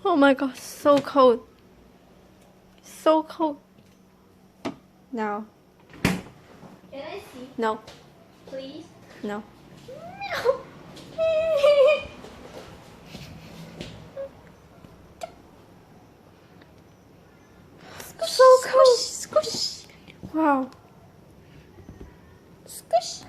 Oh my god, so cold. So cold. Now. Can I see, No. please? No. So cold. Squish. Wow. Squish.